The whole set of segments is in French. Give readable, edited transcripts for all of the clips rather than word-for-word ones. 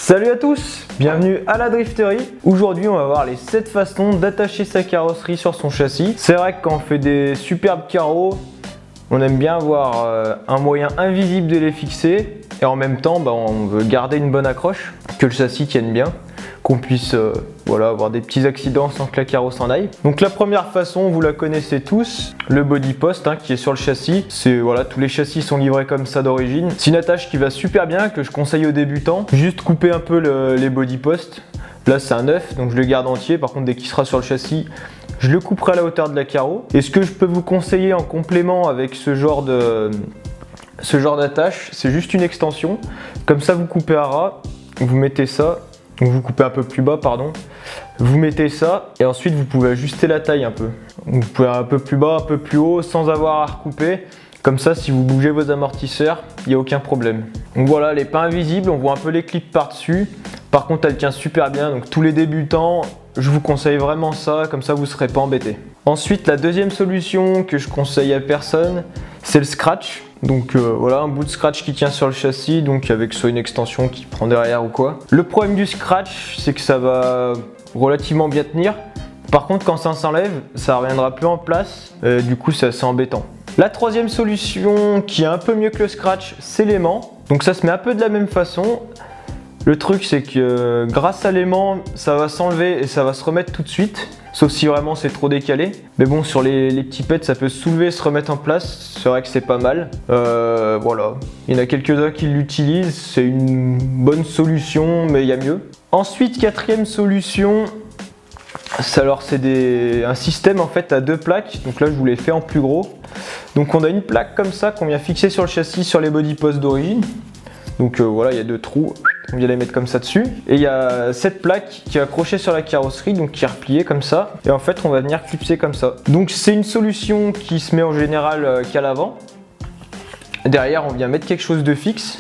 Salut à tous, bienvenue à la Drifterie. Aujourd'hui on va voir les 7 façons d'attacher sa carrosserie sur son châssis. C'est vrai que quand on fait des superbes carreaux, on aime bien avoir un moyen invisible de les fixer. Et en même temps, on veut garder une bonne accroche, que le châssis tienne bien, qu'on puisse avoir des petits accidents sans que la carreau s'en aille. Donc la première façon, vous la connaissez tous, le body post qui est sur le châssis. Tous les châssis sont livrés comme ça d'origine. C'est une attache qui va super bien, que je conseille aux débutants. Juste couper un peu les body posts. Là c'est un 9, donc je le garde entier. Par contre dès qu'il sera sur le châssis, je le couperai à la hauteur de la carreau. Et ce que je peux vous conseiller en complément avec ce genre d'attache, c'est juste une extension. Comme ça vous coupez à ras, vous mettez ça. Donc vous coupez un peu plus bas, pardon. Vous mettez ça et ensuite vous pouvez ajuster la taille un peu. Vous pouvez un peu plus bas, un peu plus haut sans avoir à recouper. Comme ça, si vous bougez vos amortisseurs, il n'y a aucun problème. Donc voilà, elle n'est pas invisible, on voit un peu les clips par-dessus. Par contre, elle tient super bien. Donc tous les débutants, je vous conseille vraiment ça, comme ça vous ne serez pas embêtés. Ensuite, la deuxième solution que je conseille à personne, c'est le scratch. Donc voilà, un bout de scratch qui tient sur le châssis, donc avec soit une extension qui prend derrière ou quoi. Le problème du scratch, c'est que ça va relativement bien tenir. Par contre, quand ça s'enlève, ça ne reviendra plus en place. Du coup, c'est assez embêtant. La troisième solution, qui est un peu mieux que le scratch, c'est l'aimant. Donc ça se met un peu de la même façon. Le truc, c'est que grâce à l'aimant, ça va s'enlever et ça va se remettre tout de suite. Sauf si vraiment c'est trop décalé. Mais bon, sur les petits pets, ça peut se soulever et se remettre en place. C'est vrai que c'est pas mal. Voilà. Il y en a quelques-uns qui l'utilisent. C'est une bonne solution, mais il y a mieux. Ensuite, quatrième solution. Alors, c'est un système en fait à 2 plaques. Donc là, je vous l'ai fait en plus gros. Donc on a une plaque comme ça qu'on vient fixer sur le châssis, sur les body posts d'origine. Donc voilà, il y a 2 trous. On vient les mettre comme ça dessus. Et il y a cette plaque qui est accrochée sur la carrosserie, donc qui est repliée comme ça. Et en fait, on va venir clipser comme ça. Donc c'est une solution qui se met en général qu'à l'avant. Derrière, on vient mettre quelque chose de fixe.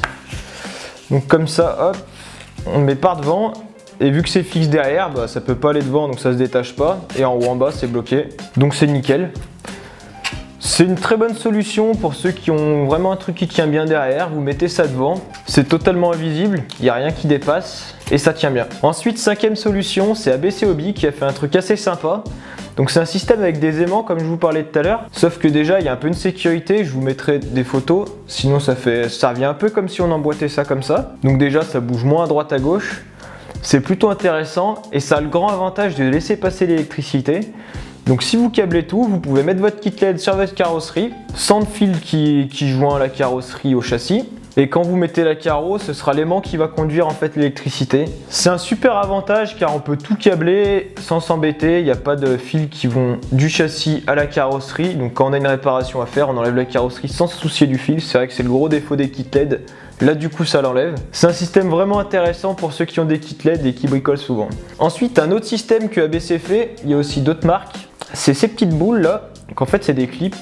Donc comme ça, hop, on le met par devant. Et vu que c'est fixe derrière, ça peut pas aller devant, donc ça se détache pas. Et en haut, en bas, c'est bloqué. Donc c'est nickel. C'est une très bonne solution pour ceux qui ont vraiment un truc qui tient bien derrière. Vous mettez ça devant, c'est totalement invisible, il n'y a rien qui dépasse et ça tient bien. Ensuite, cinquième solution, c'est ABC Hobby qui a fait un truc assez sympa. Donc c'est un système avec des aimants comme je vous parlais tout à l'heure. Sauf que déjà, il y a un peu une sécurité, je vous mettrai des photos. Sinon, ça revient un peu comme si on emboîtait ça comme ça. Donc déjà, ça bouge moins à droite à gauche. C'est plutôt intéressant et ça a le grand avantage de laisser passer l'électricité. Donc si vous câblez tout, vous pouvez mettre votre kit LED sur votre carrosserie, sans de fil qui joint la carrosserie au châssis. Et quand vous mettez la carreau, ce sera l'aimant qui va conduire en fait l'électricité. C'est un super avantage car on peut tout câbler sans s'embêter. Il n'y a pas de fils qui vont du châssis à la carrosserie. Donc quand on a une réparation à faire, on enlève la carrosserie sans se soucier du fil. C'est vrai que c'est le gros défaut des kits LED. Là du coup ça l'enlève. C'est un système vraiment intéressant pour ceux qui ont des kits LED et qui bricolent souvent. Ensuite, un autre système que ABC fait, il y a aussi d'autres marques. C'est ces petites boules là, donc en fait c'est des clips,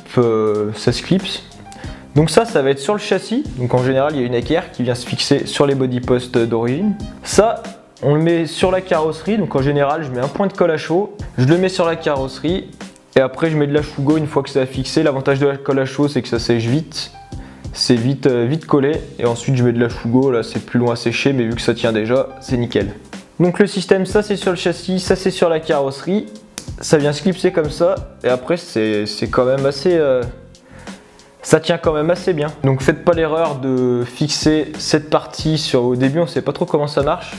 ça se clipse. Donc ça va être sur le châssis, donc en général il y a une équerre qui vient se fixer sur les body posts d'origine. Ça, on le met sur la carrosserie, donc en général je mets un point de colle à chaud, je le mets sur la carrosserie et après je mets de la chougo une fois que c'est fixé. L'avantage de la colle à chaud c'est que ça sèche vite, c'est vite collé et ensuite je mets de la chougo, là c'est plus long à sécher mais vu que ça tient déjà, c'est nickel. Donc le système, ça c'est sur le châssis, ça c'est sur la carrosserie. Ça vient se clipser comme ça et après c'est quand même assez ça tient quand même assez bien. Donc faites pas l'erreur de fixer cette partie au début, on sait pas trop comment ça marche.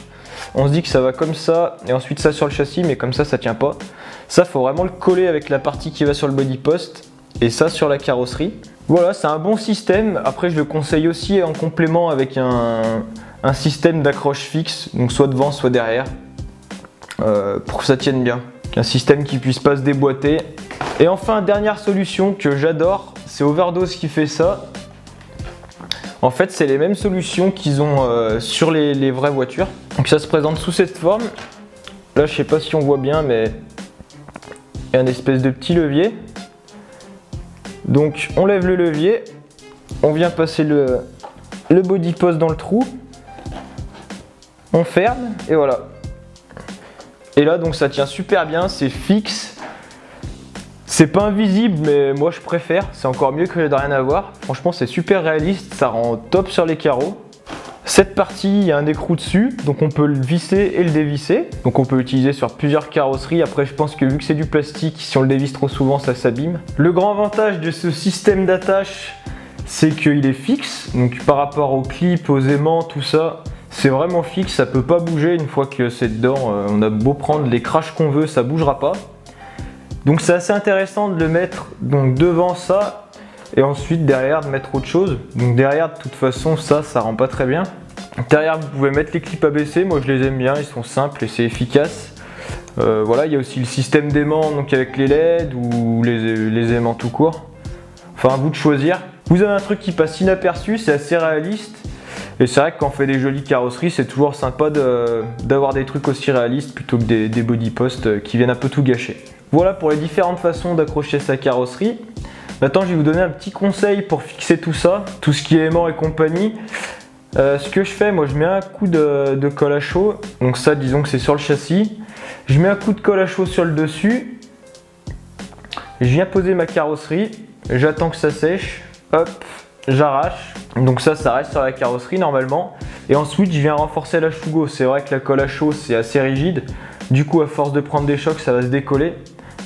On se dit que ça va comme ça et ensuite ça sur le châssis, mais comme ça tient pas. Ça faut vraiment le coller avec la partie qui va sur le body post et ça sur la carrosserie. Voilà, c'est un bon système. Après je le conseille aussi en complément avec un système d'accroche fixe, donc soit devant soit derrière, pour que ça tienne bien. Un système qui puisse pas se déboîter. Et enfin, dernière solution que j'adore, c'est Overdose qui fait ça. En fait, c'est les mêmes solutions qu'ils ont sur les vraies voitures. Donc ça se présente sous cette forme. Là, je sais pas si on voit bien, mais il y a un espèce de petit levier. Donc on lève le levier, on vient passer le body post dans le trou, on ferme et voilà. Et là donc ça tient super bien, c'est fixe. C'est pas invisible mais moi je préfère, c'est encore mieux que de rien à voir. Franchement c'est super réaliste, ça rend top sur les carreaux. Cette partie, il y a un écrou dessus, donc on peut le visser et le dévisser. Donc on peut l'utiliser sur plusieurs carrosseries. Après, je pense que vu que c'est du plastique, si on le dévisse trop souvent, ça s'abîme. Le grand avantage de ce système d'attache, c'est qu'il est fixe. Donc par rapport aux clips, aux aimants, tout ça, c'est vraiment fixe, ça peut pas bouger. Une fois que c'est dedans, on a beau prendre les crashs qu'on veut, ça bougera pas. Donc c'est assez intéressant de le mettre donc devant ça. Et ensuite derrière de mettre autre chose. Donc derrière de toute façon ça rend pas très bien. Derrière vous pouvez mettre les clips ABC, moi je les aime bien, ils sont simples et c'est efficace. Voilà, il y a aussi le système d'aimants donc avec les LED ou les aimants tout court. Enfin à vous de choisir. Vous avez un truc qui passe inaperçu, c'est assez réaliste. Et c'est vrai que quand on fait des jolies carrosseries, c'est toujours sympa d'avoir des trucs aussi réalistes plutôt que des body posts qui viennent un peu tout gâcher. Voilà pour les différentes façons d'accrocher sa carrosserie. Maintenant, je vais vous donner un petit conseil pour fixer tout ça, tout ce qui est aimant et compagnie. Ce que je fais, moi je mets un coup de colle à chaud, donc ça disons que c'est sur le châssis. Je mets un coup de colle à chaud sur le dessus. Je viens poser ma carrosserie, j'attends que ça sèche, hop, j'arrache. Donc ça reste sur la carrosserie normalement. Et ensuite, je viens renforcer la chougo. C'est vrai que la colle à chaud c'est assez rigide. Du coup, à force de prendre des chocs, ça va se décoller.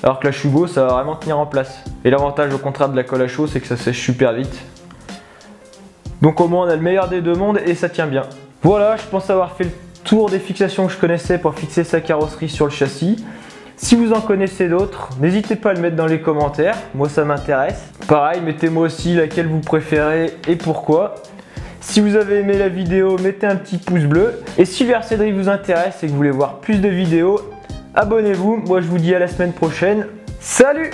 Alors que la chougo, ça va vraiment tenir en place. Et l'avantage au contraire de la colle à chaud, c'est que ça sèche super vite. Donc au moins on a le meilleur des deux mondes et ça tient bien. Voilà, je pense avoir fait le tour des fixations que je connaissais pour fixer sa carrosserie sur le châssis. Si vous en connaissez d'autres, n'hésitez pas à le mettre dans les commentaires, moi ça m'intéresse. Pareil, mettez-moi aussi laquelle vous préférez et pourquoi. Si vous avez aimé la vidéo, mettez un petit pouce bleu. Et si le RC Drift vous intéresse et que vous voulez voir plus de vidéos, abonnez-vous. Moi je vous dis à la semaine prochaine. Salut!